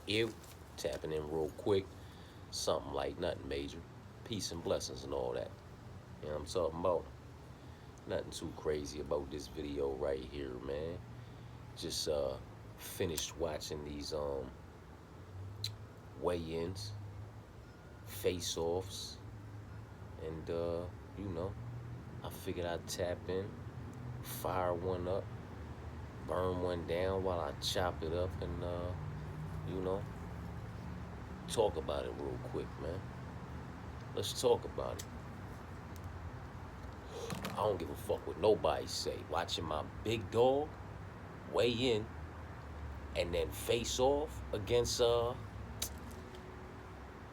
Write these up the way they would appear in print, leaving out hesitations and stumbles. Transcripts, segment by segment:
Ew, tapping in real quick. Something like nothing major. Peace and blessings and all that. You know what I'm talking about? Nothing too crazy about this video right here, man. Just finished watching these weigh-ins, face-offs, and you know, I figured I'd tap in, fire one up, burn one down while I chop it up and you know, talk about it real quick, man. Let's talk about it. I don't give a fuck what nobody say. Watching my big dog weigh in and then face off against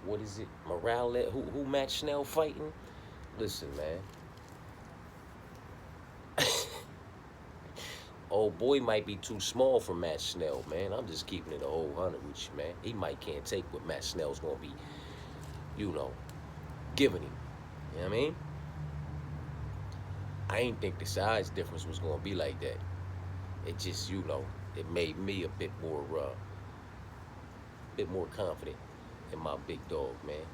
what is it? Morales? Who Matt Schnell fighting? Listen, man. Old boy might be too small for Matt Schnell, man. I'm just keeping it a whole hundred with you, man. He might can't take what Matt Schnell's gonna be, you know, giving him. You know what I mean? I ain't think the size difference was gonna be like that. It just, you know, it made me a bit more confident in my big dog, man.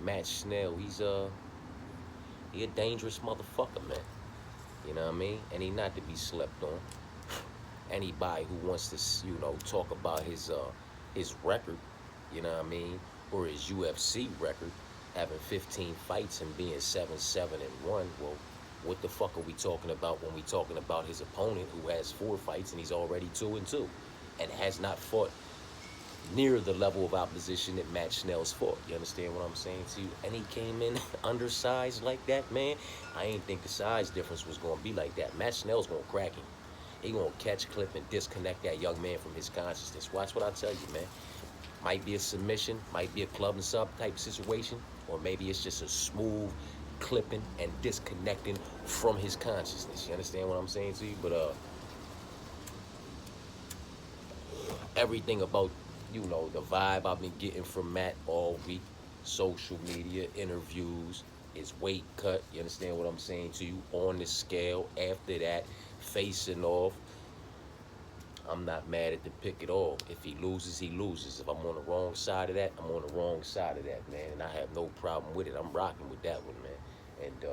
Matt Schnell, he a dangerous motherfucker, man. You know what I mean? And he not to be slept on. Anybody who wants to, you know, talk about his record, you know what I mean, or his UFC record, having 15 fights and being 7-7-1. Well, what the fuck are we talking about when we talking about his opponent who has 4 fights and he's already 2-2, and has not fought near the level of opposition that Matt Schnell's fought? You understand what I'm saying to you? And he came in undersized like that, man. I ain't think the size difference was gonna be like that. Matt Schnell's gonna crack him. He gonna catch, clip, and disconnect that young man from his consciousness. Watch what I tell you, man. Might be a submission, might be a club and sub type situation, or maybe it's just a smooth clipping and disconnecting from his consciousness. You understand what I'm saying to you? But everything about, you know, the vibe I've been getting from Matt all week, social media, interviews, his weight cut, you understand what I'm saying to you, on the scale, after that, facing off. I'm not mad at the pick at all. If he loses, he loses. If I'm on the wrong side of that, I'm on the wrong side of that, man. And I have no problem with it. I'm rocking with that one, man. And,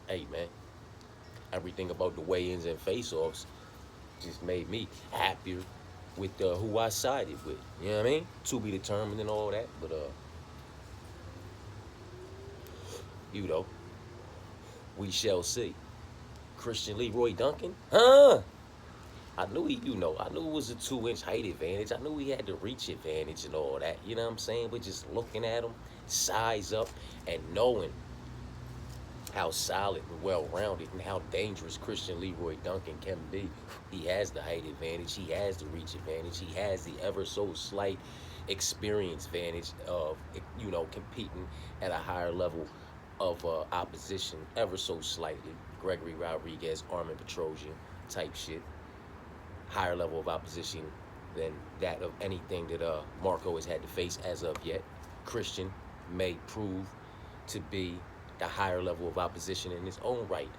hey, man, everything about the weigh-ins and face-offs just made me happier with who I sided with. You know what I mean? To be determined and all that. But, you know, we shall see. Christian Leroy Duncan? Huh? I knew I knew it was a 2-inch height advantage. I knew he had the reach advantage and all that. You know what I'm saying? But just looking at him, size up, and knowing how solid and well-rounded and how dangerous Christian Leroy Duncan can be. He has the height advantage. He has the reach advantage. He has the ever so slight experience advantage of, you know, competing at a higher level of opposition, ever so slightly. Gregory Rodriguez, Armin Petrosian type shit. Higher level of opposition than that of anything that Marco has had to face as of yet. Christian may prove to be the higher level of opposition in his own right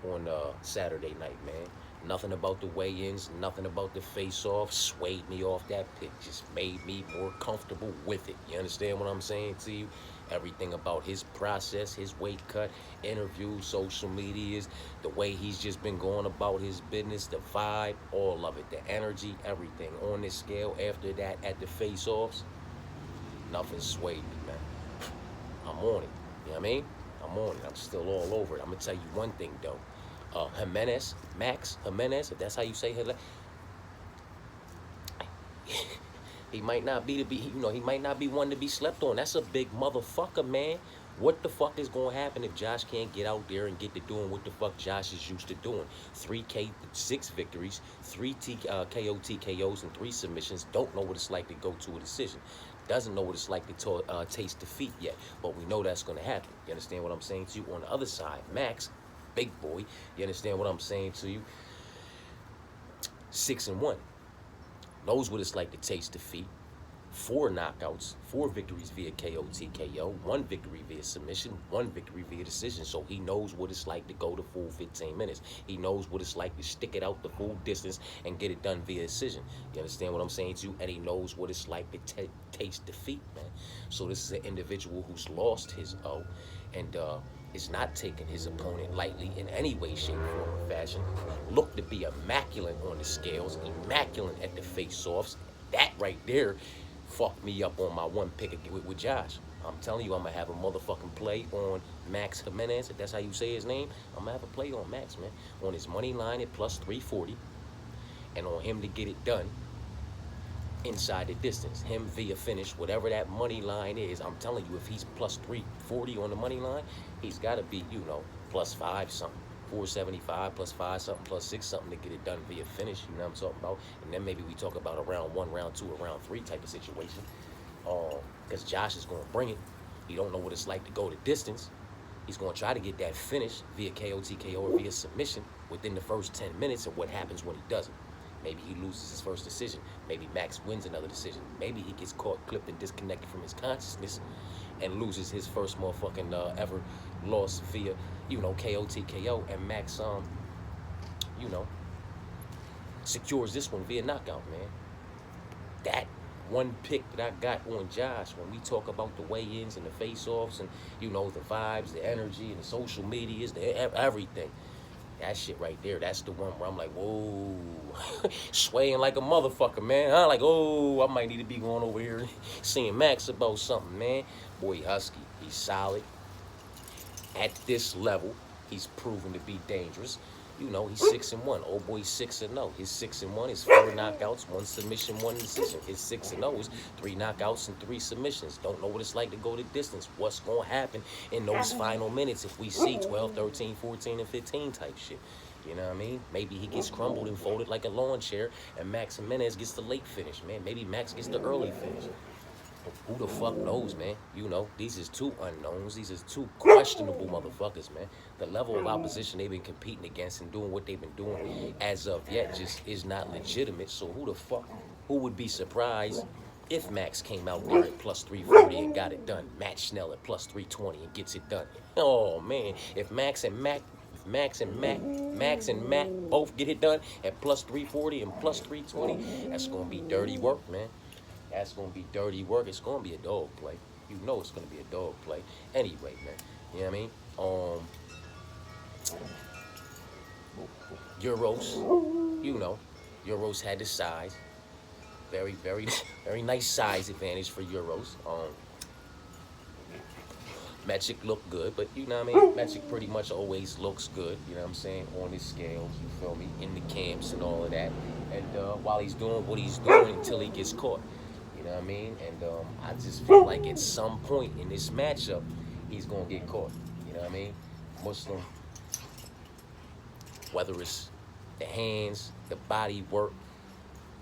on Saturday night, man. Nothing about the weigh-ins, nothing about the face-off swayed me off that pick. Just made me more comfortable with it. You understand what I'm saying to you? Everything about his process, his weight cut, interviews, social medias, the way he's just been going about his business, the vibe, all of it, the energy, everything on this scale. After that, at the face-offs, nothing swayed me, man. I'm on it. You know what I mean? I'm on it. I'm still all over it. I'm gonna tell you one thing though. Max Jimenez, if that's how you say his, he might not be he might not be one to be slept on. That's a big motherfucker, man. What the fuck is gonna happen if Josh can't get out there and get to doing what the fuck Josh is used to doing? 6 victories, 3 KO TKOs, and 3 submissions. Don't know what it's like to go to a decision. Doesn't know what it's like to taste defeat yet. But we know that's gonna happen. You understand what I'm saying to you? On the other side, Max, big boy. You understand what I'm saying to you? 6-1. Knows what it's like to taste defeat. 4 knockouts, 4 victories via KO TKO, 1 victory via submission, 1 victory via decision. So he knows what it's like to go the full 15 minutes. He knows what it's like to stick it out the full distance and get it done via decision. You understand what I'm saying to you? And he knows what it's like to taste defeat, man. So this is an individual who's lost his O and is not taking his opponent lightly in any way, shape, form, or fashion. Looked to be immaculate on the scales, immaculate at the face-offs. That right there fucked me up on my one pick with Josh. I'm telling you, I'm going to have a motherfucking play on Max Jimenez, if that's how you say his name. I'm going to have a play on Max, man, on his money line at plus 340, and on him to get it done inside the distance. Him via finish, whatever that money line is. I'm telling you, if he's plus 340 on the money line, he's got to be, you know, plus 5 something. 475 plus 5 something plus 6 something to get it done via finish. You know what I'm talking about? And then maybe we talk about a round 1, round 2, or round 3 type of situation. Because Josh is going to bring it. He don't know what it's like to go the distance. He's going to try to get that finish via KO, TKO, or via submission within the first 10 minutes. And what happens when he doesn't? Maybe he loses his first decision. Maybe Max wins another decision. Maybe he gets caught, clipped, and disconnected from his consciousness and loses his first motherfucking ever loss via, you know, KO, TKO. And Max, you know, secures this one via knockout, man. That one pick that I got on Josh, when we talk about the weigh-ins and the face-offs and, you know, the vibes, the energy, and the social medias, everything. That shit right there, that's the one where I'm like, whoa, swaying like a motherfucker, man. I'm like, oh, I might need to be going over here seeing Max about something, man. Boy, Husky, he's solid. At this level, he's proven to be dangerous. You know, he's 6-1. Old boy's 6-0. His 6-1 is 4 knockouts, 1 submission, 1 decision. His 6-0 is 3 knockouts and 3 submissions. Don't know what it's like to go the distance. What's going to happen in those final minutes if we see 12, 13, 14, and 15 type shit? You know what I mean? Maybe he gets crumbled and folded like a lawn chair, and Max Jimenez gets the late finish, man. Maybe Max gets the early finish. Who the fuck knows, man? You know, these is 2 unknowns. These is 2 questionable motherfuckers, man. The level of opposition they've been competing against and doing what they've been doing as of yet just is not legitimate. So who would be surprised if Max came out there at plus 340 and got it done? Matt Schnell at plus 320 and gets it done. Oh, man. If Max and Matt both get it done at plus 340 and plus 320, that's going to be dirty work, man. That's going to be dirty work. It's going to be a dog play. You know it's going to be a dog play. Anyway, man. You know what I mean? Euros. You know. Euros had the size. Very, very, very nice size advantage for Euros. Magic looked good, but you know what I mean? Magic pretty much always looks good, you know what I'm saying, on his scales, you feel me, in the camps and all of that. And while he's doing what he's doing until he gets caught. You know what I mean? And I just feel like at some point in this matchup, he's going to get caught. You know what I mean? Muslim, whether it's the hands, the body work,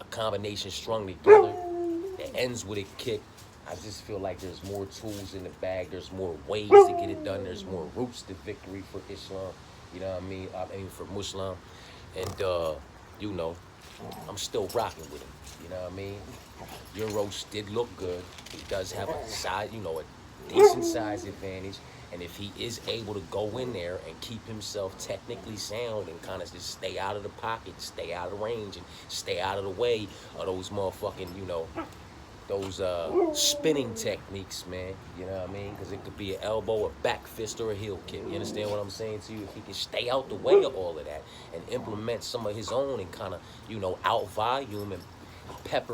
a combination strung together that ends with a kick. I just feel like there's more tools in the bag. There's more ways to get it done. There's more routes to victory for Islam. You know what I mean? I mean for Muslim. And, you know, I'm still rocking with him. You know what I mean? Euros did look good. He does have a size, you know, a decent size advantage. And if he is able to go in there and keep himself technically sound and kind of just stay out of the pocket, stay out of range, and stay out of the way of those motherfucking, you know, those spinning techniques, man. You know what I mean? Because it could be an elbow, a back fist, or a heel kick. You understand what I'm saying to you? If he can stay out the way of all of that and implement some of his own and kind of, you know, out volume and pepper,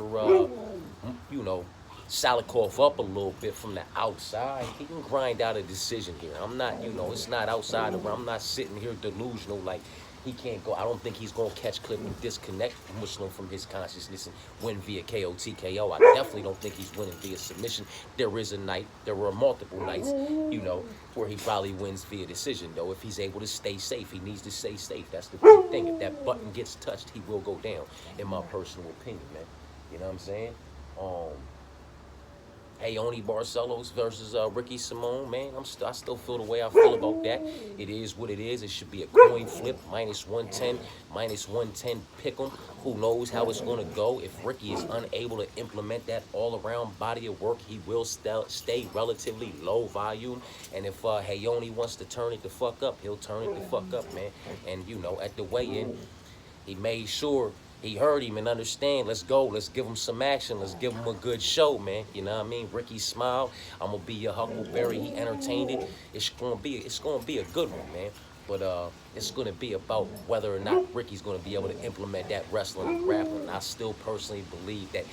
you know, Salikov up a little bit from the outside, he can grind out a decision here. I'm not, you know, it's not outside of, I'm not sitting here delusional like he can't go. I don't think he's going to catch, clip, and disconnect Muslim from his consciousness and win via KO, TKO. I definitely don't think he's winning via submission. There were multiple nights, you know, where he probably wins via decision, though. If he's able to stay safe, he needs to stay safe. That's the big thing. If that button gets touched, he will go down, in my personal opinion, man. You know what I'm saying? Oni Barcelos versus Ricky Simone, man, I still feel the way I feel about that. It is what it is. It should be a coin flip, -110, -110 pick 'em. Who knows how it's going to go? If Ricky is unable to implement that all-around body of work, he will stay relatively low volume. And if Oni wants to turn it the fuck up, he'll turn it the fuck up, man. And, at the weigh-in, he made sure he heard him and understand. Let's go. Let's give him some action. Let's give him a good show, man. You know what I mean? Ricky smiled. I'm gonna be your Huckleberry. He entertained it. It's gonna be a good one, man. But it's gonna be about whether or not Ricky's gonna be able to implement that wrestling and grappling. I still personally believe that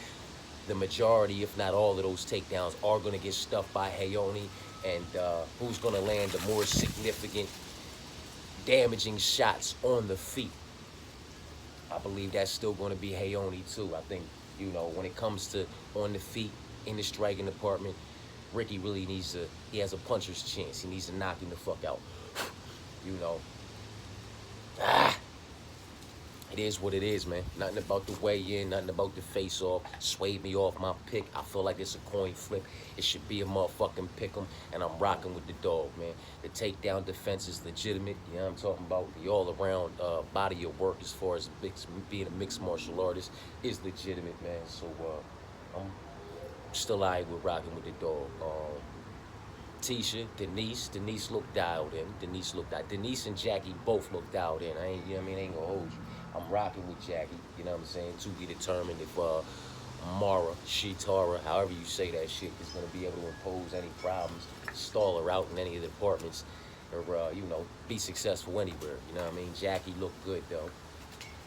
the majority, if not all of those takedowns, are gonna get stuffed by Hayoni, and who's gonna land the more significant, damaging shots on the feet. I believe that's still going to be Hayoni too. I think, when it comes to on the feet, in the striking department, Ricky really he has a puncher's chance. He needs to knock him the fuck out. It is what it is, man. Nothing about the weigh-in, nothing about the face-off swayed me off my pick. I feel like it's a coin flip. It should be a motherfucking pick 'em, and I'm rocking with the dog, man. The takedown defense is legitimate. You know what I'm talking about? The all-around body of work as far as being a mixed martial artist is legitimate, man. So I'm still all right with rocking with the dog. Tisha, Denise looked dialed in. Denise and Jackie both looked dialed in. I ain't gonna hold you. I'm rocking with Jackie, you know what I'm saying? To be determined if Mara, Shitara, however you say that shit, is gonna be able to impose any problems, stall her out in any of the departments, or be successful anywhere. You know what I mean? Jackie looked good though.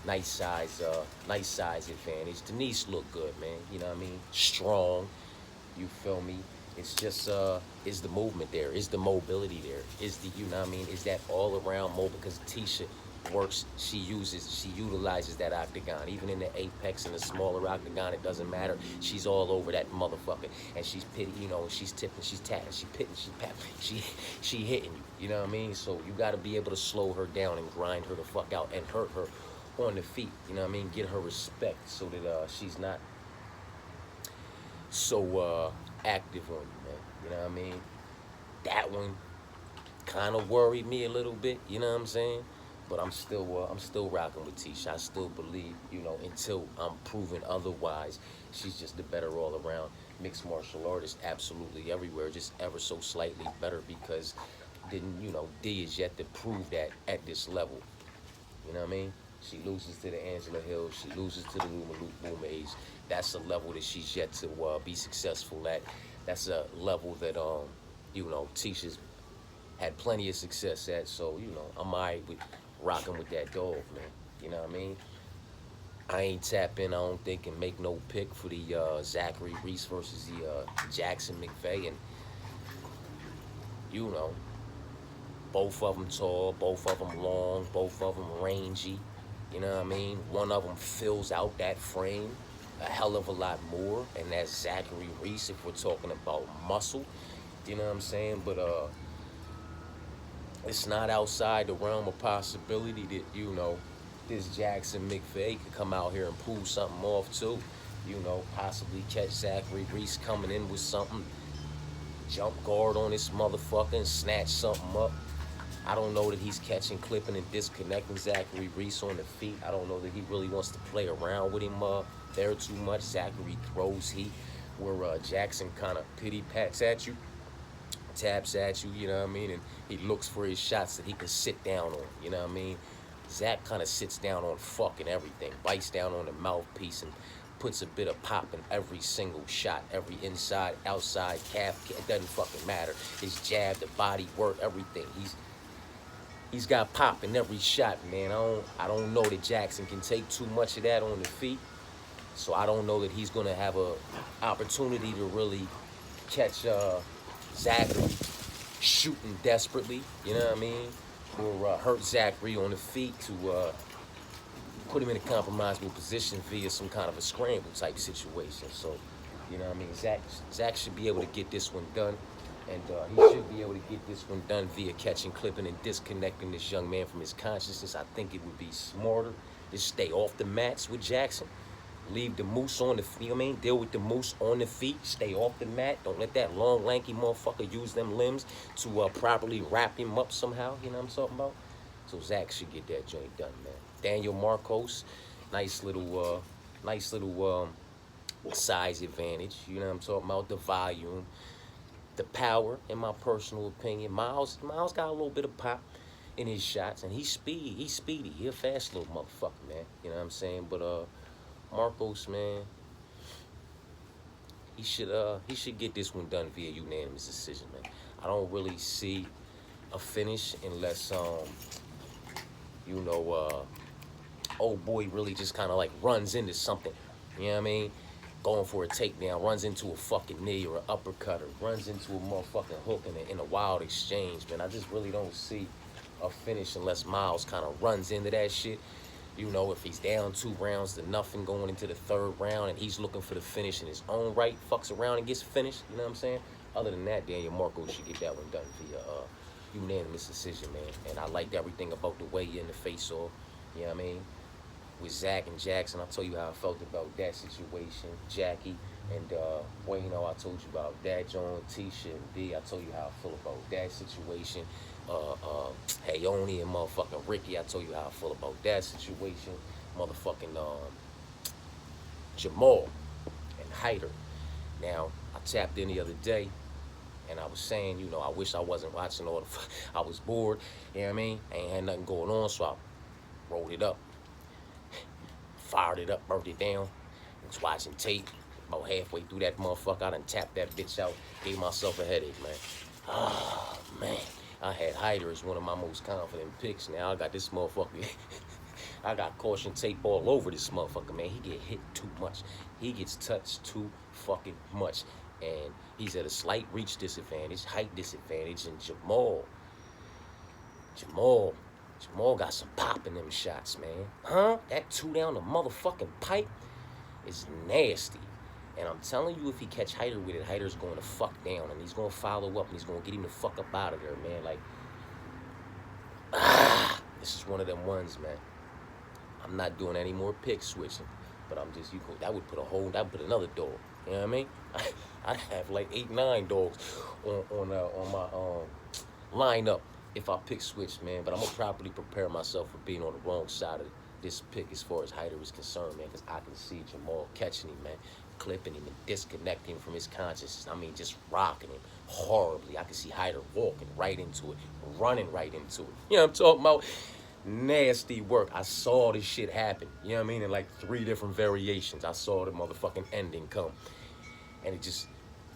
Nice size advantage. Denise looked good, man. You know what I mean? Strong. You feel me? It's just, is the movement there? Is the mobility there? Is the, is that all-around mobile? Because Tisha works, she utilizes that octagon. Even in the apex and the smaller octagon, it doesn't matter. She's all over that motherfucker. And she's she's tipping, she's tapping, she's pitting, she's papping, she hitting you. You know what I mean? So you got to be able to slow her down and grind her the fuck out and hurt her on the feet. You know what I mean? Get her respect so that she's not so active on you, man. You know what I mean? That one kind of worried me a little bit, you know what I'm saying? But I'm still rocking with Tisha. I still believe, until I'm proven otherwise, she's just the better all-around mixed martial artist, absolutely everywhere, just ever so slightly better because D is yet to prove that at this level. You know what I mean? She loses to the Angela Hill. She loses to the Luma Mays. That's a level that she's yet to be successful at. That's a level that, Tisha's had plenty of success at. So, I'm all right with rocking with that dog, man. You know what I mean? I ain't tap in, I don't think, and make no pick for the Zachary Reese versus the Jackson McVeigh. And, both of them tall, both of them long, both of them rangy. You know what I mean? One of them fills out that frame a hell of a lot more, and that's Zachary Reese if we're talking about muscle. You know what I'm saying? But it's not outside the realm of possibility that, this Jackson McVeigh could come out here and pull something off too. Possibly catch Zachary Reese coming in with something, jump guard on this motherfucker and snatch something up. I don't know that he's catching, clipping, and disconnecting Zachary Reese on the feet. I don't know that he really wants to play around with him there too much. Zachary throws heat where Jackson kind of pity-pats at you, taps at you, you know what I mean? And he looks for his shots that he can sit down on, you know what I mean? Zach kind of sits down on fucking everything, bites down on the mouthpiece and puts a bit of pop in every single shot, every inside, outside, calf, it doesn't fucking matter. His jab, the body work, everything. He's got pop in every shot, man. I don't know that Jackson can take too much of that on the feet. So I don't know that he's going to have a opportunity to really catch Zachary shooting desperately, you know what I mean? Or hurt Zachary on the feet to put him in a compromisable position via some kind of a scramble type situation. So, you know what I mean? Zach should be able to get this one done. And he should be able to get this one done via catching, clipping, and disconnecting this young man from his consciousness. I think it would be smarter to stay off the mats with Jackson. Leave the moose on the, you know what I mean? Deal with the moose on the feet. Stay off the mat. Don't let that long, lanky motherfucker use them limbs to properly wrap him up somehow. You know what I'm talking about? So Zach should get that joint done, man. Daniel Marcos, nice little size advantage. You know what I'm talking about? The volume, the power, in my personal opinion. Miles got a little bit of pop in his shots, and he's speedy. He's speedy. He a fast little motherfucker, man. You know what I'm saying? But Marcos, man, he should get this one done via unanimous decision, man. I don't really see a finish unless you know, old boy really just kind of like runs into something. You know what I mean? Going for a takedown, runs into a fucking knee or an uppercut, or runs into a motherfucking hook in a wild exchange, man. I just really don't see a finish unless Miles kind of runs into that shit. You know, if he's down 2 rounds to nothing going into the 3rd round and he's looking for the finish in his own right, fucks around and gets finished, you know what I'm saying? Other than that, Daniel Marcos should get that one done via unanimous decision, man. And I liked everything about the way in the face-off, you know what I mean? With Zach and Jackson, I told you how I felt about that situation. Jackie and Bueno, I told you about that. John, Tisha, and B, I told you how I feel about that situation. Hayoni and motherfucking Ricky, I told you how I feel about that situation. Motherfucking Jamal and Hyder. Now, I tapped in the other day, and I was saying, you know, I wish I wasn't watching all the I was bored, you know what I mean? I ain't had nothing going on, so I rolled it up. Fired it up, burnt it down. Was watching tape. About halfway through that motherfucker, I done tapped that bitch out. Gave myself a headache, man. Oh, man. I had Hyder as one of my most confident picks. Now I got this motherfucker. I got caution tape all over this motherfucker, man. He get hit too much. He gets touched too fucking much. And he's at a slight reach disadvantage, height disadvantage. And Jamal got some pop in them shots, man. Huh? That 2 down the motherfucking pipe is nasty. And I'm telling you, if he catch Hyder with it, Hyder's going to fuck down. And he's going to follow up, and he's going to get him the fuck up out of there, man. Like, this is one of them ones, man. I'm not doing any more pick switching. But I'm just, that would put another dog. You know what I mean? I have like 8, 9 dogs on my lineup if I pick switch, man. But I'm going to properly prepare myself for being on the wrong side of this pick as far as Hyder is concerned, man. Because I can see Jamal catching him, man. Clipping him and disconnecting him from his consciousness. I mean, just rocking him horribly. I can see Hyder walking right into it, running right into it. You know what I'm talking about? Nasty work. I saw this shit happen. You know what I mean? In like 3 different variations. I saw the motherfucking ending come. And it just,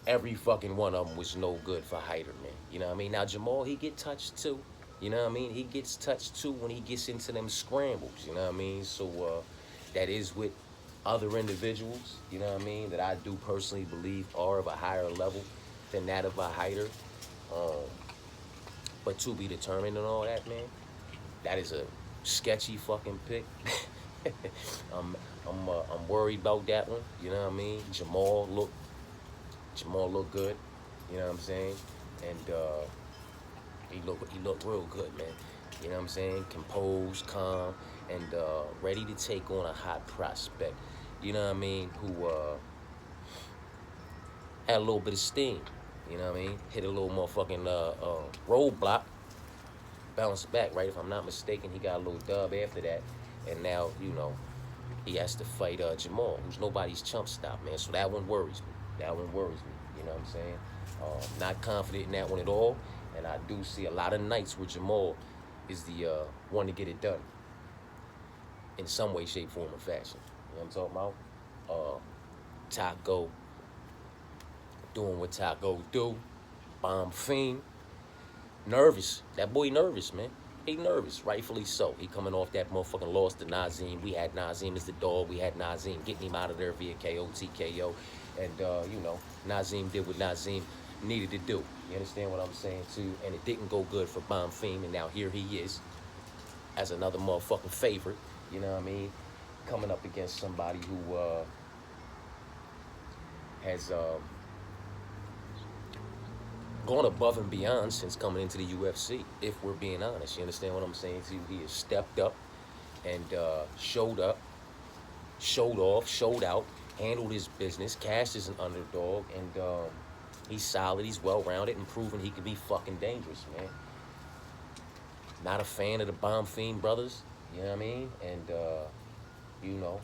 every fucking one of them was no good for Hyder, man. You know what I mean? Now, Jamal, he get touched too. You know what I mean? He gets touched too when he gets into them scrambles. You know what I mean? So, that is with other individuals, you know what I mean, that I do personally believe are of a higher level than that of a Hyder. But to be determined and all that, man, that is a sketchy fucking pick. I'm worried about that one. You know what I mean? Jamal looked good. You know what I'm saying? And he looked real good, man. You know what I'm saying? Composed, calm, and ready to take on a hot prospect. You know what I mean? Who had a little bit of steam. You know what I mean? Hit a little motherfucking roadblock. Bounced back, right? If I'm not mistaken, he got a little dub after that. And now, you know, he has to fight Jamal, who's nobody's chump stop, man. So that one worries me. You know what I'm saying? Not confident in that one at all. And I do see a lot of nights where Jamal is the one to get it done. In some way, shape, form, or fashion. You know what I'm talking about? Taco. Doing what Taco do. Bomb Fiend. Nervous. That boy nervous, man. He nervous, rightfully so. He coming off that motherfucking loss to Nazim. We had Nazim as the dog. We had Nazim getting him out of there via KO, TKO. And, you know, Nazim did what Nazim needed to do. You understand what I'm saying, too? And it didn't go good for Bomb Fiend. And now here he is as another motherfucking favorite. You know what I mean? Coming up against somebody who has gone above and beyond since coming into the UFC, if we're being honest. You understand what I'm saying to you? He has stepped up and showed up showed off, showed out, handled his business. Cash is an underdog, and he's solid. He's well-rounded and proven he can be fucking dangerous, man. Not a fan of the Bomb Fiend brothers, you know what I mean? And, you know,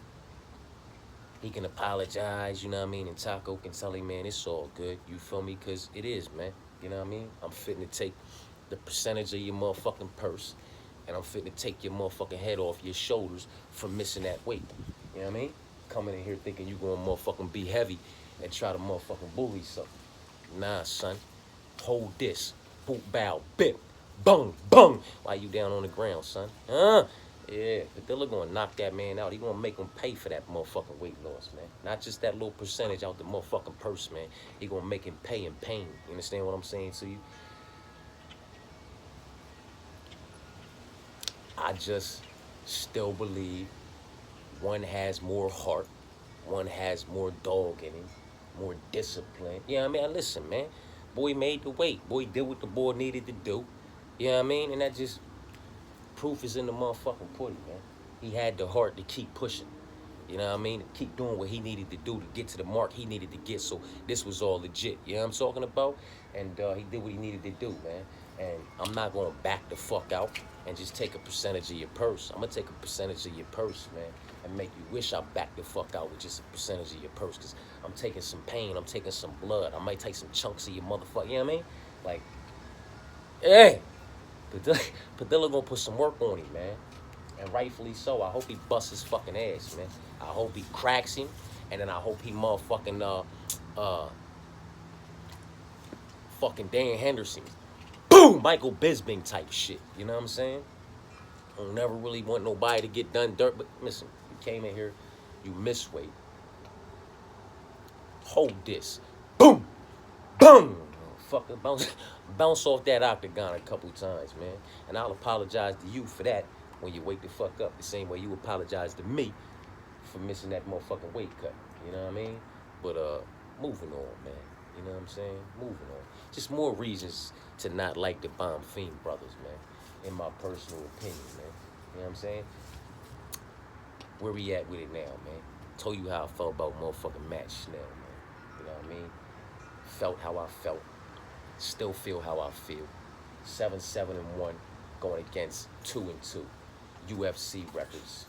he can apologize, you know what I mean? And Taco can tell him, man, it's all good, you feel me? Because it is, man, you know what I mean? I'm fitting to take the percentage of your motherfucking purse, and I'm fitting to take your motherfucking head off your shoulders for missing that weight, you know what I mean? Coming in here thinking you gonna motherfucking be heavy and try to motherfucking bully something. Nah, son, hold this, boop, bow, bip. Bung, bung, while you down on the ground, son. Yeah, Padilla gonna knock that man out. He gonna make him pay for that motherfucking weight loss, man. Not just that little percentage out the motherfucking purse, man. He gonna make him pay in pain. You understand what I'm saying to you? I just still believe one has more heart, one has more dog in him, more discipline. You know what I mean? Listen, man. Boy made the weight. Boy did what the boy needed to do. You know what I mean? And that just, proof is in the motherfucking pudding, man. He had the heart to keep pushing. You know what I mean? To keep doing what he needed to do to get to the mark he needed to get. So this was all legit. You know what I'm talking about? And he did what he needed to do, man. And I'm not going to back the fuck out and just take a percentage of your purse. I'm going to take a percentage of your purse, man, and make you wish I backed the fuck out with just a percentage of your purse. Because I'm taking some pain. I'm taking some blood. I might take some chunks of your motherfucker. You know what I mean? Like, hey. Padilla gonna put some work on him, man. And rightfully so. I hope he busts his fucking ass, man. I hope he cracks him. And then I hope he motherfucking, fucking Dan Henderson. Boom! Michael Bisping type shit. You know what I'm saying? I don't never really want nobody to get done dirt. But listen, you came in here, you misweight. Hold this. Boom! Boom! Fucking bounce off that octagon a couple times, man. And I'll apologize to you for that when you wake the fuck up. The same way you apologize to me for missing that motherfucking weight cut. You know what I mean? But moving on, man. You know what I'm saying? Moving on. Just more reasons to not like the Bomb Fiend brothers, man. In my personal opinion, man. You know what I'm saying? Where we at with it now, man? Told you how I felt about motherfucking Matt Schnell, man. You know what I mean? Felt how I felt. Still feel how I feel. 7-7-1 going against 2-2 UFC records.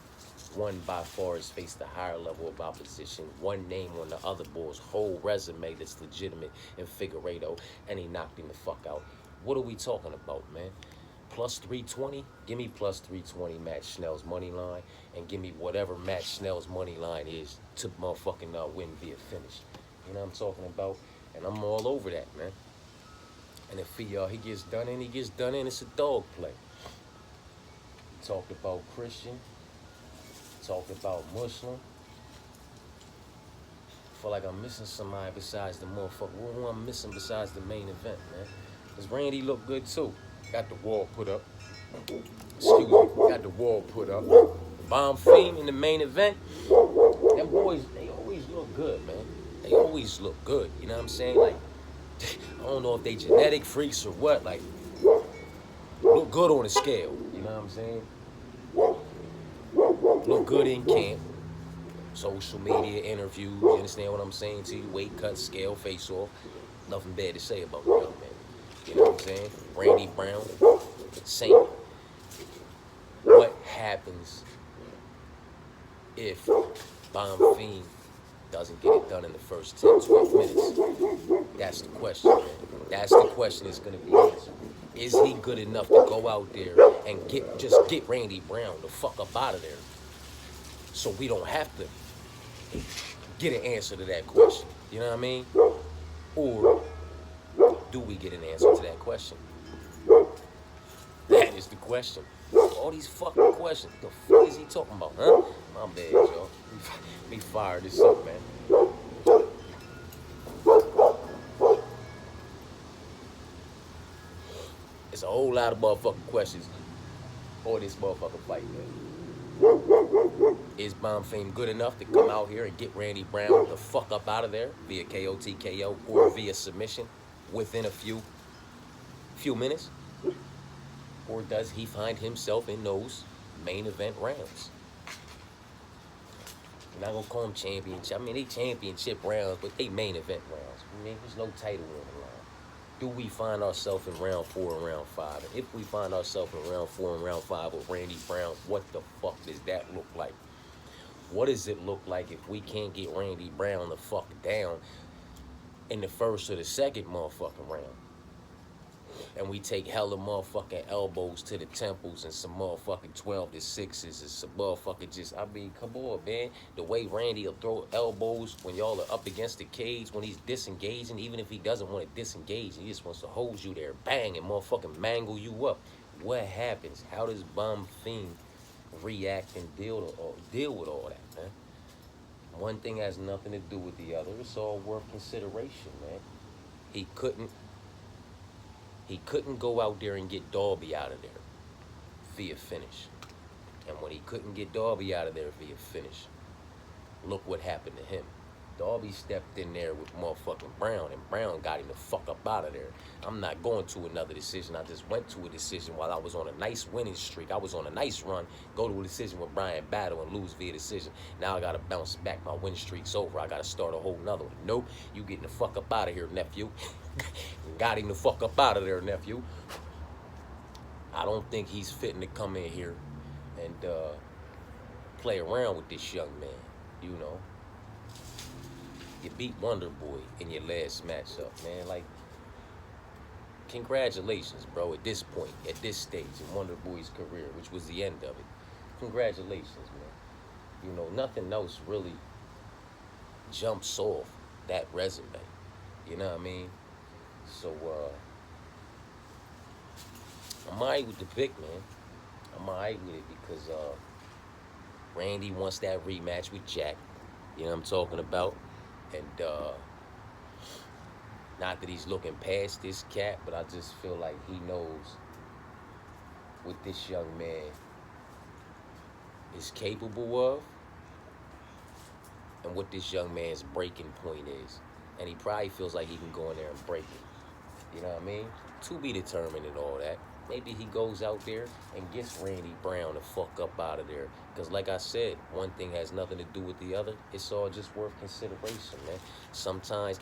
One by far has faced a higher level of opposition. One name on the other boy's whole resume that's legitimate in Figueiredo, and he knocked him the fuck out. What are we talking about, man? Plus 320? Give me plus 320 Matt Schnell's money line, and give me whatever Matt Schnell's money line is to motherfucking win via finish. You know what I'm talking about? And I'm all over that, man. And if he gets done in, he gets done in. It's a dog play. Talked about Christian. Talked about Muslim. Feel like I'm missing somebody besides the motherfucker. Who I'm missing besides the main event, man? Because Randy looked good, too. Got the wall put up. Excuse me. Got the wall put up. The Bomb Fiend in the main event. Them boys, they always look good, man. They always look good. You know what I'm saying? Like, I don't know if they genetic freaks or what. Like, look good on the scale. You know what I'm saying? Look good in camp. Social media interviews. You understand what I'm saying to you? Weight cut, scale, face off. Nothing bad to say about the young man. You know what I'm saying? Randy Brown. Same. What happens if Bomb Fiend doesn't get it done in the first 10, 12 minutes? That's the question, man. That's the question that's going to be answered. Is he good enough to go out there and get Randy Brown the fuck up out of there so we don't have to get an answer to that question? You know what I mean? Or do we get an answer to that question? That is the question. All these fucking questions. What the fuck is he talking about, huh? My bad, y'all. Let me fire this up, man. It's a whole lot of motherfucking questions for this motherfucking fight, man. Is Bomb Fiend good enough to come out here and get Randy Brown the fuck up out of there via KO, TKO, or via submission within a few minutes? Or does he find himself in those main event rounds? You're not gonna call them championship. I mean, they championship rounds, but they main event rounds. I mean, there's no title on the line. Do we find ourselves in round 4 and round 5? And if we find ourselves in round 4 and round 5 with Randy Brown, what the fuck does that look like? What does it look like if we can't get Randy Brown the fuck down in the first or the second motherfucking round? And we take hella motherfucking elbows to the temples and some motherfucking 12 to 6s and some motherfucking just, I mean, come on, man. The way Randy will throw elbows when y'all are up against the cage, when he's disengaging, even if he doesn't want to disengage, he just wants to hold you there, bang, and motherfucking mangle you up. What happens? How does Bum Fiend react and deal with all that, man? One thing has nothing to do with the other. It's all worth consideration, man. He couldn't go out there and get Darby out of there via finish. And when he couldn't get Darby out of there via finish, look what happened to him. Darby stepped in there with motherfucking Brown, and Brown got him the fuck up out of there. I'm not going to another decision. I just went to a decision while I was on a nice winning streak. I was on a nice run, go to a decision with Brian Battle and lose via decision. Now I got to bounce back. My winning streak's over. I got to start a whole nother one. Nope, you getting the fuck up out of here, nephew. Got him the fuck up out of there, nephew. I don't think he's fitting to come in here and play around with this young man, you know. You beat Wonder Boy in your last matchup, man. Like, congratulations, bro, at this point, at this stage in Wonder Boy's career, which was the end of it. Congratulations, man. You know, nothing else really jumps off that resume. You know what I mean? So, I'm all right with the pick, man. I'm all right with it because Randy wants that rematch with Jack. You know what I'm talking about? And not that he's looking past this cat, but I just feel like he knows what this young man is capable of and what this young man's breaking point is. And he probably feels like he can go in there and break it. You know what I mean? To be determined and all that. Maybe he goes out there and gets Randy Brown the fuck up out of there. Because like I said, one thing has nothing to do with the other. It's all just worth consideration, man. Sometimes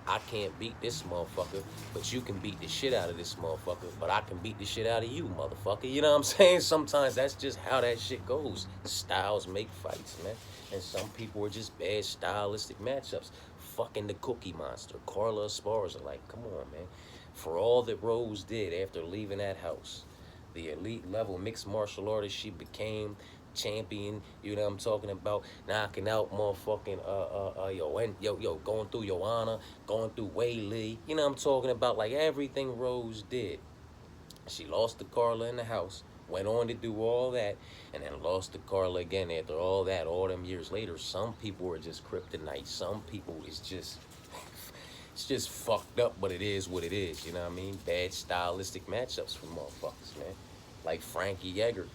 I can't beat this motherfucker, but you can beat the shit out of this motherfucker, but I can beat the shit out of you, motherfucker. You know what I'm saying? Sometimes that's just how that shit goes. Styles make fights, man. And some people are just bad stylistic matchups. Fucking the Cookie Monster, Carla Esparza. Like, come on, man. For all that Rose did after leaving that house, the elite level mixed martial artist she became, champion, you know what I'm talking about, knocking out motherfucking going through Joanna, going through Wei Lee, you know what I'm talking about, like everything Rose did. She lost to Carla in the house, went on to do all that, and then lost to Carla again after all that, all them years later. Some people are just kryptonite. Some people is just, it's just fucked up, but it is what it is, you know what I mean? Bad stylistic matchups for motherfuckers, man. Like Frankie Edgar,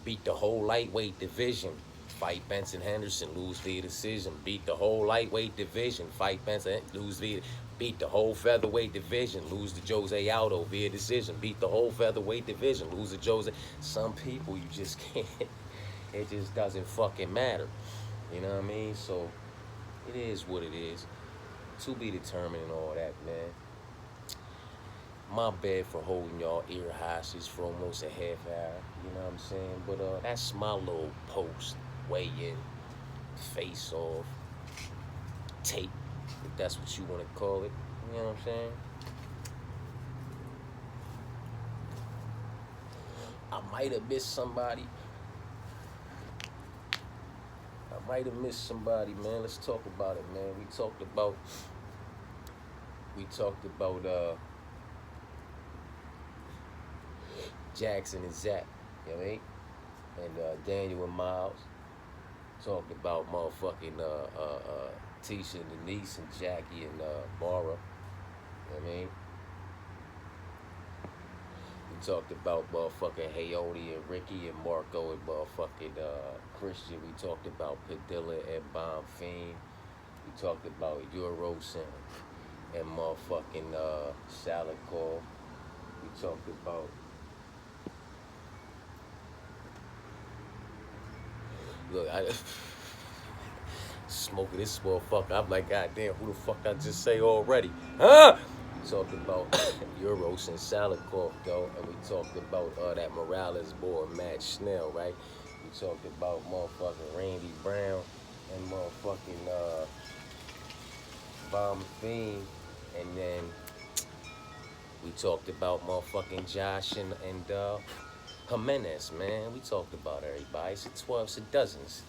beat the whole lightweight division, fight Benson Henderson, lose via decision. Beat the whole lightweight division, fight Benson, lose via. Beat the whole featherweight division, lose to Jose Aldo via decision. Beat the whole featherweight division, lose to Jose. Some people you just can't. It just doesn't fucking matter. You know what I mean? So it is what it is. To be determined and all that, man. My bad for holding y'all ear hostage for almost a half hour. You know what I'm saying? But that's my little post, weigh in, face off, tape, if that's what you want to call it. You know what I'm saying? I might have missed somebody. Man. Let's talk about it, man. We talked about Jackson and Zach, you know what I mean? And Daniel and Miles. Talked about motherfucking Tisha and Denise and Jackie and Mara. You know what I mean? We talked about motherfucking Hayoni and Ricky and Marco and motherfucking Christian. We talked about Padilla and Bomb Fiend. We talked about Euros and motherfucking Salad Call. We talked about look, Smoking this motherfucker. I'm like, God damn, who the fuck I just say already? Huh? We talked about Euros and Salakoff, though, and we talked about that Morales boy, Matt Schnell, right? We talked about motherfucking Randy Brown and motherfucking Bomb Fiend, and then we talked about motherfucking Josh and Jimenez, man. We talked about everybody. It's a 12, it's a dozen. It's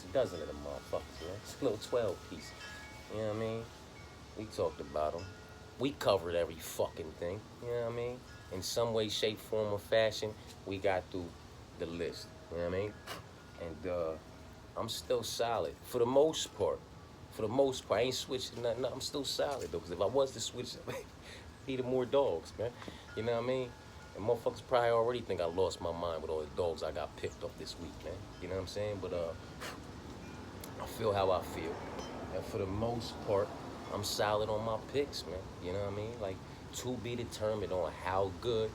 a dozen of them motherfuckers, man. It's a little 12 piece. You know what I mean? We talked about them. We covered every fucking thing. You know what I mean? In some way, shape, form, or fashion, we got through the list. You know what I mean? And I'm still solid for the most part. For the most part, I ain't switching nothing. I'm still solid though. Because if I was to switch, needed more dogs, man. You know what I mean? And motherfuckers probably already think I lost my mind with all the dogs I got picked up this week, man. You know what I'm saying? But I feel how I feel. And for the most part, I'm solid on my picks, man. You know what I mean? Like, to be determined on how good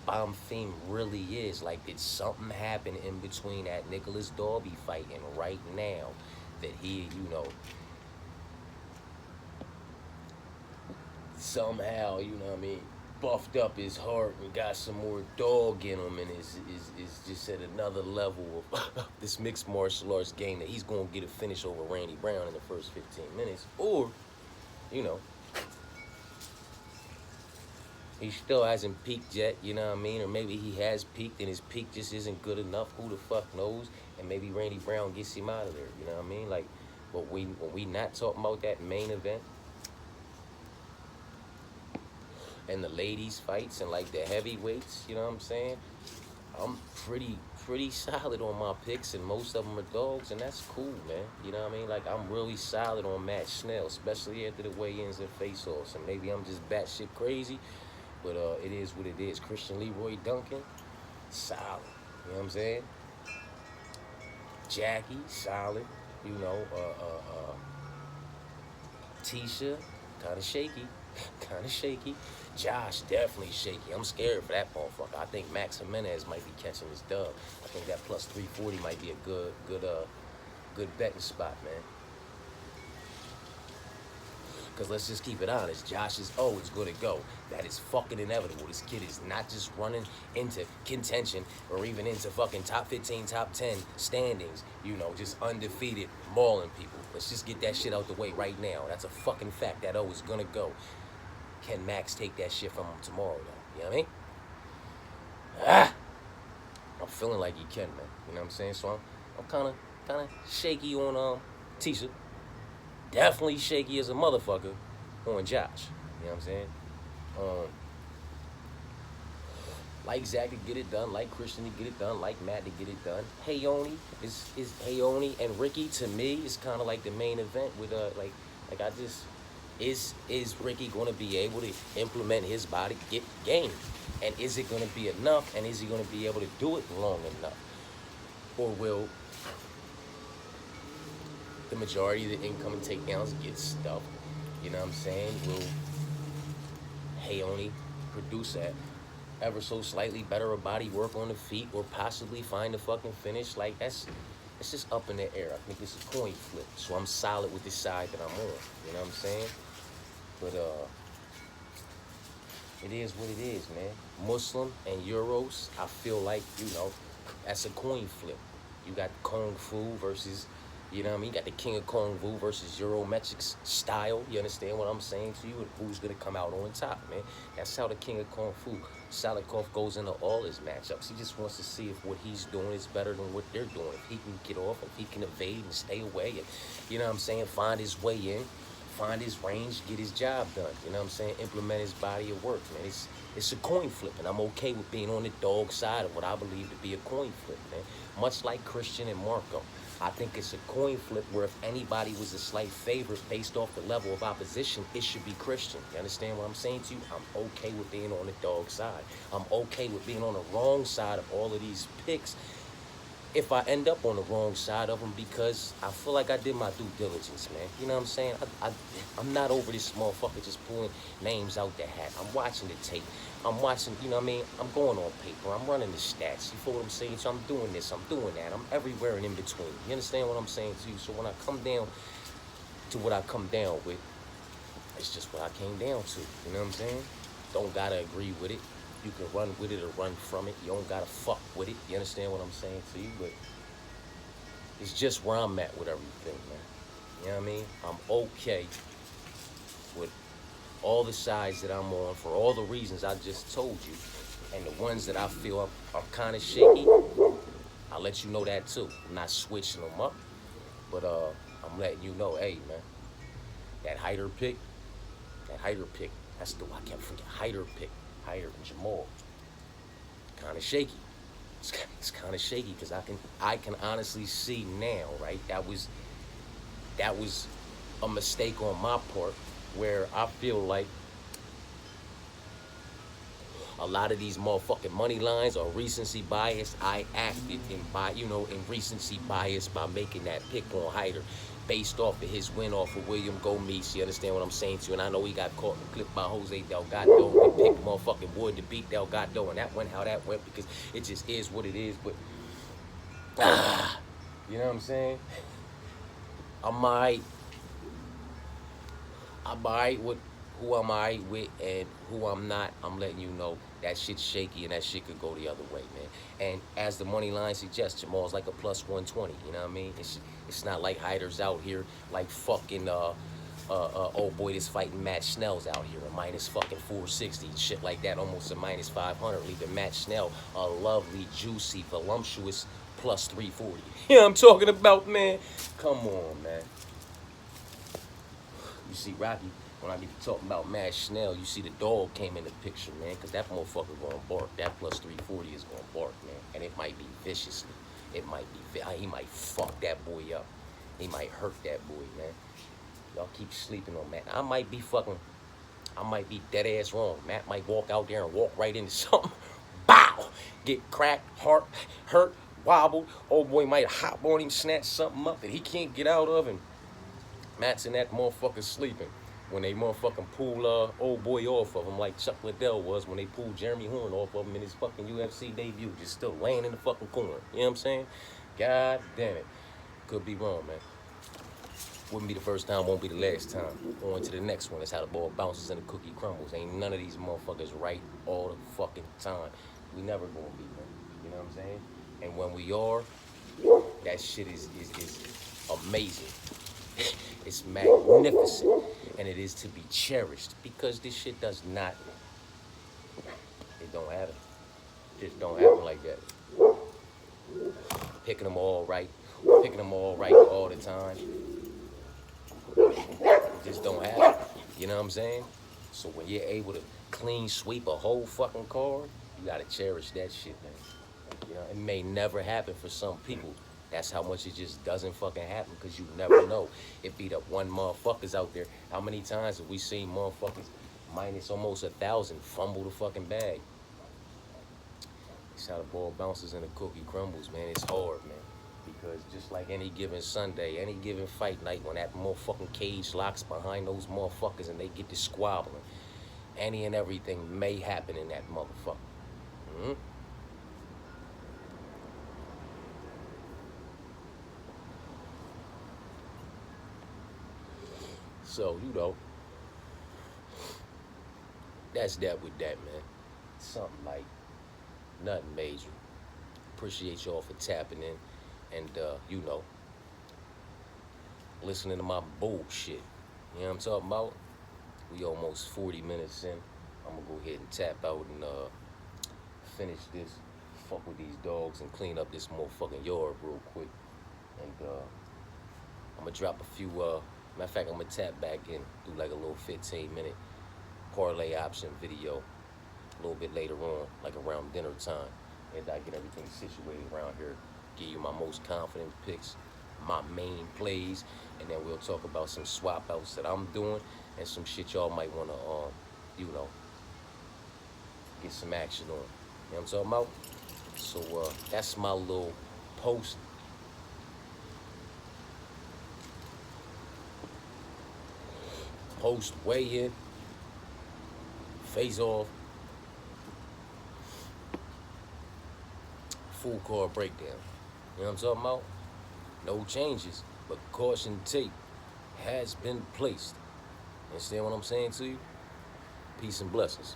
Bomb Theme really is. Like, did something happen in between that Nicholas Dalby fight and right now that he, you know, somehow, you know what I mean, buffed up his heart and got some more dog in him and is just at another level of this mixed martial arts game that he's going to get a finish over Randy Brown in the first 15 minutes. Or, you know, he still hasn't peaked yet, you know what I mean? Or maybe he has peaked and his peak just isn't good enough. Who the fuck knows? And maybe Randy Brown gets him out of there, you know what I mean? Like, but when we not talking about that main event, and the ladies fights and like the heavyweights, you know what I'm saying? I'm pretty solid on my picks and most of them are dogs and that's cool, man. You know what I mean? Like I'm really solid on Matt Schnell, especially after the weigh-ins and face-offs. And maybe I'm just batshit crazy, but it is what it is. Christian Leroy Duncan, solid. You know what I'm saying? Jackie, solid. You know, Tisha, kind of shaky. Kind of shaky. Josh, definitely shaky. I'm scared for that motherfucker. I think Max Jimenez might be catching his dub. I think that plus 340 might be a good betting spot, man. Because let's just keep it honest. Josh is always going to go. That is fucking inevitable. This kid is not just running into contention or even into fucking top 15, top 10 standings. You know, just undefeated, mauling people. Let's just get that shit out the way right now. That's a fucking fact. That O is going to go. Can Max take that shit from him tomorrow, though? You know what I mean? I'm feeling like he can, man. You know what I'm saying? So I'm kind of shaky on Tisha. Definitely shaky as a motherfucker on Josh. You know what I'm saying? Like Zach to get it done, like Christian to get it done, like Matt to get it done. Hayoni is Hayoni and Ricky to me is kind of like the main event with like I just is Ricky going to be able to implement his body game, and is it going to be enough, and is he going to be able to do it long enough, or will the majority of the incoming takedowns get stuffed? You know what I'm saying? Will Hayoni produce that ever so slightly better body work on the feet, or possibly find the fucking finish? Like it's just up in the air. I think it's a coin flip. So I'm solid with the side that I'm on. You know what I'm saying? But it is what it is, man. Muslim and Euros, I feel like, you know, that's a coin flip. You got Kung Fu versus, you know what I mean? You got the King of Kung Fu versus Eurometrics style. You understand what I'm saying to you? And who's going to come out on top, man? That's how the King of Kung Fu, Salakoff, goes into all his matchups. He just wants to see if what he's doing is better than what they're doing. If he can get off, if he can evade and stay away, and, you know what I'm saying, find his way in, find his range, get his job done. You know what I'm saying? Implement his body of work, man. It's a coin flip, and I'm okay with being on the dog side of what I believe to be a coin flip, man. Much like Christian and Marco. I think it's a coin flip where if anybody was a slight favorite based off the level of opposition, it should be Christian. You understand what I'm saying to you? I'm okay with being on the dog side. I'm okay with being on the wrong side of all of these picks if I end up on the wrong side of them, because I feel like I did my due diligence, man. You know what I'm saying? I'm not over this motherfucker just pulling names out the hat. I'm watching the tape. I'm watching, you know what I mean? I'm going on paper. I'm running the stats. You feel what I'm saying? So I'm doing this. I'm doing that. I'm everywhere and in between. You understand what I'm saying to you? So when I come down to what I come down with, it's just what I came down to. You know what I'm saying? Don't gotta agree with it. You can run with it or run from it. You don't gotta fuck with it. You understand what I'm saying to you? But it's just where I'm at with everything, man. You know what I mean? I'm okay with all the sides that I'm on for all the reasons I just told you. And the ones that I feel are kind of shaky, I'll let you know that too. I'm not switching them up, but I'm letting you know, hey, man, that Hyder pick, that's the one I kept forgetting. Hyder pick, Hyder and Jamal. Kind of shaky. It's kind of shaky because I can honestly see now, right? That was a mistake on my part, where I feel like a lot of these motherfucking money lines are recency bias. I acted in recency bias by making that pick on Hyder based off of his win off of William Gomis. You understand what I'm saying to you? And I know he got caught and clipped by Jose Delgado and picked motherfucking Wood to beat Delgado, and that went how that went because it just is what it is. But you know what I'm saying? I'm alright. I'm alright with who I'm alright with and who I'm not. I'm letting you know that shit's shaky and that shit could go the other way, man. And as the money line suggests, Jamal's like a plus 120. You know what I mean? It's not like Hyder's out here like fucking old boy that's fighting Matt Snell's out here a minus fucking 460, shit like that, almost a minus 500, leaving Matt Snell a lovely, juicy, voluptuous plus 340. You know what I'm talking about, man? Come on, man. You see, Rocky, when I be talking about Matt Schnell, you see the dog came in the picture, man, because that motherfucker gonna bark. That plus 340 is gonna bark, man, and it might be viciously. It might be, he might fuck that boy up. He might hurt that boy, man. Y'all keep sleeping on Matt. I might be dead ass wrong. Matt might walk out there and walk right into something. Bow! Get cracked, heart, hurt, wobbled. Old boy might hop on him, snatch something up that he can't get out of, and Matt's in that motherfucker sleeping. When they motherfucking pull old boy off of him like Chuck Liddell was when they pulled Jeremy Horn off of him in his fucking UFC debut, just still laying in the fucking corner. You know what I'm saying? God damn it. Could be wrong, man. Wouldn't be the first time, won't be the last time. On to the next one. That's how the ball bounces and the cookie crumbles. Ain't none of these motherfuckers right all the fucking time. We never gonna be, man. You know what I'm saying? And when we are, that shit is amazing. It's magnificent. And it is to be cherished because this shit does not, it don't happen. It just don't happen like that. Picking them all right all the time. It just don't happen. You know what I'm saying? So when you're able to clean sweep a whole fucking card, you gotta cherish that shit, man. You know, it may never happen for some people. That's how much it just doesn't fucking happen because you never know. It be the one motherfuckers out there. How many times have we seen motherfuckers minus almost 1,000 fumble the fucking bag? It's how the ball bounces and the cookie crumbles, man. It's hard, man. Because just like any given Sunday, any given fight night, when that motherfucking cage locks behind those motherfuckers and they get to squabbling, any and everything may happen in that motherfucker. Mm-hmm. So, you know, that's that with that, man. Something like nothing major. Appreciate y'all for tapping in and, you know, listening to my bullshit. You know what I'm talking about? We almost 40 minutes in. I'm gonna go ahead and tap out and finish this, fuck with these dogs and clean up this motherfucking yard real quick. And I'm gonna drop a few, matter of fact, I'm gonna tap back in, do like a little 15-minute parlay option video a little bit later on, like around dinner time. And I get everything situated around here, give you my most confident picks, my main plays, and then we'll talk about some swap outs that I'm doing and some shit y'all might wanna, you know, get some action on. You know what I'm talking about? So that's my little post weigh-in, face off, full card breakdown. You know what I'm talking about? No changes, but caution tape has been placed. Understand what I'm saying to you? Peace and blessings.